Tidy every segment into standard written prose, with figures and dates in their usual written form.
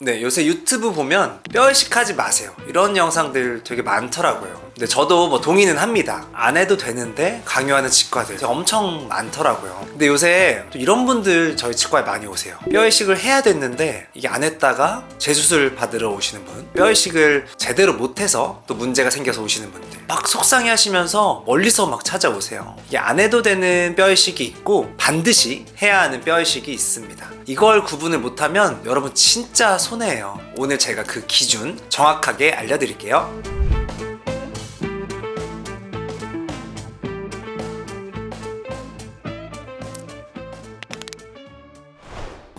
네, 요새 유튜브 보면 뼈 이식하지 마세요 이런 영상들 되게 많더라고요. 근데 저도 뭐 동의는 합니다. 안 해도 되는데 강요하는 치과들 엄청 많더라고요. 근데 요새 또 이런 분들 저희 치과에 많이 오세요. 뼈 이식을 해야 됐는데 이게 안 했다가 재수술 받으러 오시는 분, 뼈 이식을 제대로 못해서 또 문제가 생겨서 오시는 분들, 막 속상해 하시면서 멀리서 막 찾아오세요. 이게 안 해도 되는 뼈 이식이 있고 반드시 해야 하는 뼈 이식이 있습니다. 이걸 구분을 못하면 여러분 진짜 손해예요. 오늘 제가 그 기준 정확하게 알려드릴게요.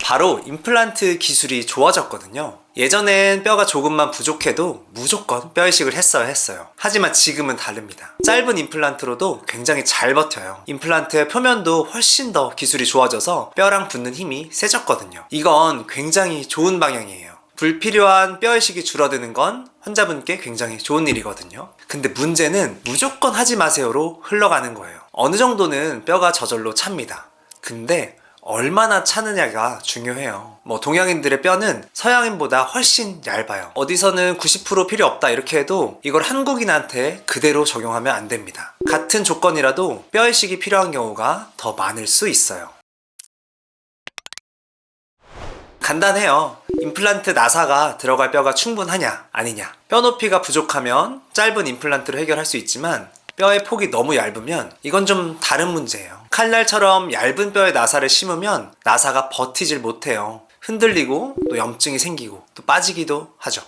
바로 임플란트 기술이 좋아졌거든요. 예전엔 뼈가 조금만 부족해도 무조건 뼈 이식을 했어요. 하지만 지금은 다릅니다. 짧은 임플란트로도 굉장히 잘 버텨요. 임플란트의 표면도 훨씬 더 기술이 좋아져서 뼈랑 붙는 힘이 세졌거든요. 이건 굉장히 좋은 방향이에요. 불필요한 뼈 이식이 줄어드는 건 환자분께 굉장히 좋은 일이거든요. 근데 문제는 무조건 하지 마세요로 흘러가는 거예요. 어느 정도는 뼈가 저절로 찹니다. 근데 얼마나 차느냐가 중요해요. 뭐 동양인들의 뼈는 서양인보다 훨씬 얇아요. 어디서는 90% 필요 없다 이렇게 해도 이걸 한국인한테 그대로 적용하면 안 됩니다. 같은 조건이라도 뼈 이식이 필요한 경우가 더 많을 수 있어요. 간단해요. 임플란트 나사가 들어갈 뼈가 충분하냐 아니냐. 뼈 높이가 부족하면 짧은 임플란트로 해결할 수 있지만 뼈의 폭이 너무 얇으면 이건 좀 다른 문제예요. 칼날처럼 얇은 뼈에 나사를 심으면 나사가 버티질 못해요. 흔들리고 또 염증이 생기고 또 빠지기도 하죠.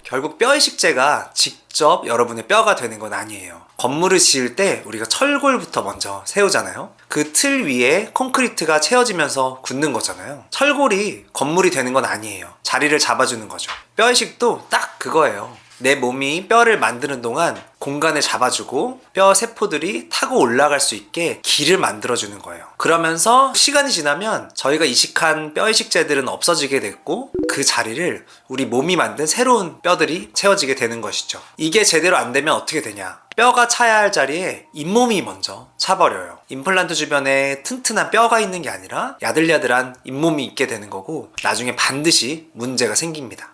결국 뼈 이식제가 직접 여러분의 뼈가 되는 건 아니에요. 건물을 지을 때 우리가 철골부터 먼저 세우잖아요. 그 틀 위에 콘크리트가 채워지면서 굳는 거잖아요. 철골이 건물이 되는 건 아니에요. 자리를 잡아주는 거죠. 뼈 이식도 딱 그거예요. 내 몸이 뼈를 만드는 동안 공간을 잡아주고 뼈 세포들이 타고 올라갈 수 있게 길을 만들어주는 거예요. 그러면서 시간이 지나면 저희가 이식한 뼈 이식제들은 없어지게 됐고 그 자리를 우리 몸이 만든 새로운 뼈들이 채워지게 되는 것이죠. 이게 제대로 안 되면 어떻게 되냐? 뼈가 차야 할 자리에 잇몸이 먼저 차버려요. 임플란트 주변에 튼튼한 뼈가 있는 게 아니라 야들야들한 잇몸이 있게 되는 거고 나중에 반드시 문제가 생깁니다.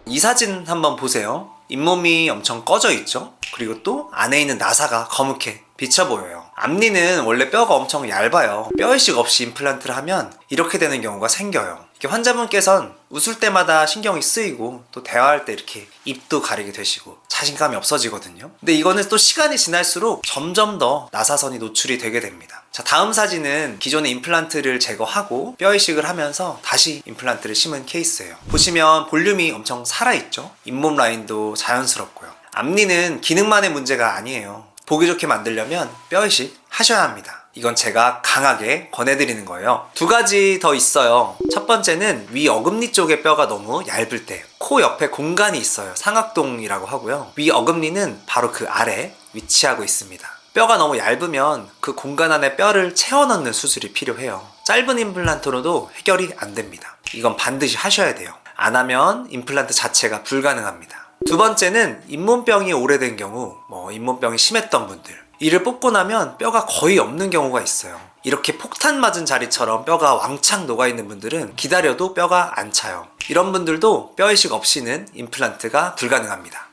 이 사진 한번 보세요. 잇몸이 엄청 꺼져 있죠? 그리고 또 안에 있는 나사가 검게 비쳐 보여요. 앞니는 원래 뼈가 엄청 얇아요. 뼈 이식 없이 임플란트를 하면 이렇게 되는 경우가 생겨요. 이렇게 환자분께선 웃을 때마다 신경이 쓰이고 또 대화할 때 이렇게 입도 가리게 되시고 자신감이 없어지거든요. 근데 이거는 또 시간이 지날수록 점점 더 나사선이 노출이 되게 됩니다. 자, 다음 사진은 기존의 임플란트를 제거하고 뼈 이식을 하면서 다시 임플란트를 심은 케이스예요. 보시면 볼륨이 엄청 살아있죠? 잇몸 라인도 자연스럽고요. 앞니는 기능만의 문제가 아니에요. 보기 좋게 만들려면 뼈 이식 하셔야 합니다. 이건 제가 강하게 권해드리는 거예요. 두 가지 더 있어요. 첫 번째는 위 어금니 쪽의 뼈가 너무 얇을 때 코 옆에 공간이 있어요. 상악동이라고 하고요. 위 어금니는 바로 그 아래 위치하고 있습니다. 뼈가 너무 얇으면 그 공간 안에 뼈를 채워 넣는 수술이 필요해요. 짧은 임플란트로도 해결이 안 됩니다. 이건 반드시 하셔야 돼요. 안 하면 임플란트 자체가 불가능합니다. 두 번째는 잇몸병이 오래된 경우, 잇몸병이 심했던 분들, 이를 뽑고 나면 뼈가 거의 없는 경우가 있어요. 이렇게 폭탄 맞은 자리처럼 뼈가 왕창 녹아있는 분들은 기다려도 뼈가 안 차요. 이런 분들도 뼈 이식 없이는 임플란트가 불가능합니다.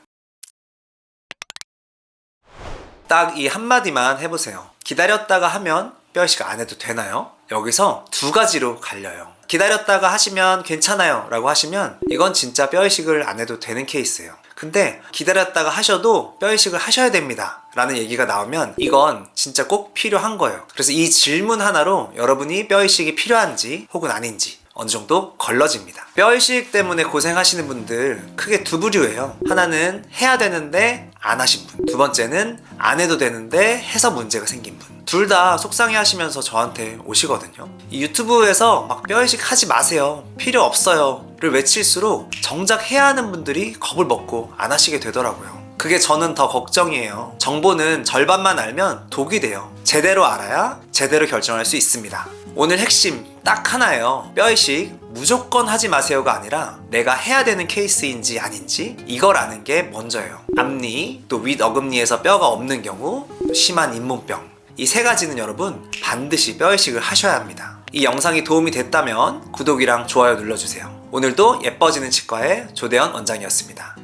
딱 이 한마디만 해보세요. 기다렸다가 하면 뼈 이식 안 해도 되나요? 여기서 두 가지로 갈려요. 기다렸다가 하시면 괜찮아요 라고 하시면 이건 진짜 뼈 이식을 안 해도 되는 케이스예요. 근데 기다렸다가 하셔도 뼈 이식을 하셔야 됩니다 라는 얘기가 나오면 이건 진짜 꼭 필요한 거예요. 그래서 이 질문 하나로 여러분이 뼈 이식이 필요한지 혹은 아닌지 어느 정도 걸러집니다. 뼈 이식 때문에 고생하시는 분들 크게 두 부류예요. 하나는 해야 되는데 안 하신 분, 두 번째는 안 해도 되는데 해서 문제가 생긴 분. 둘 다 속상해 하시면서 저한테 오시거든요. 이 유튜브에서 막 뼈 이식 하지 마세요, 필요 없어요 를 외칠수록 정작 해야 하는 분들이 겁을 먹고 안 하시게 되더라고요. 그게 저는 더 걱정이에요. 정보는 절반만 알면 독이 돼요. 제대로 알아야 제대로 결정할 수 있습니다. 오늘 핵심 딱 하나예요. 뼈 이식 무조건 하지 마세요가 아니라 내가 해야 되는 케이스인지 아닌지 이걸 아는 게 먼저예요. 앞니, 또 윗 어금니에서 뼈가 없는 경우, 심한 잇몸병, 이 세 가지는 여러분 반드시 뼈이식을 하셔야 합니다. 이 영상이 도움이 됐다면 구독이랑 좋아요 눌러주세요. 오늘도 예뻐지는 치과의 조대현 원장이었습니다.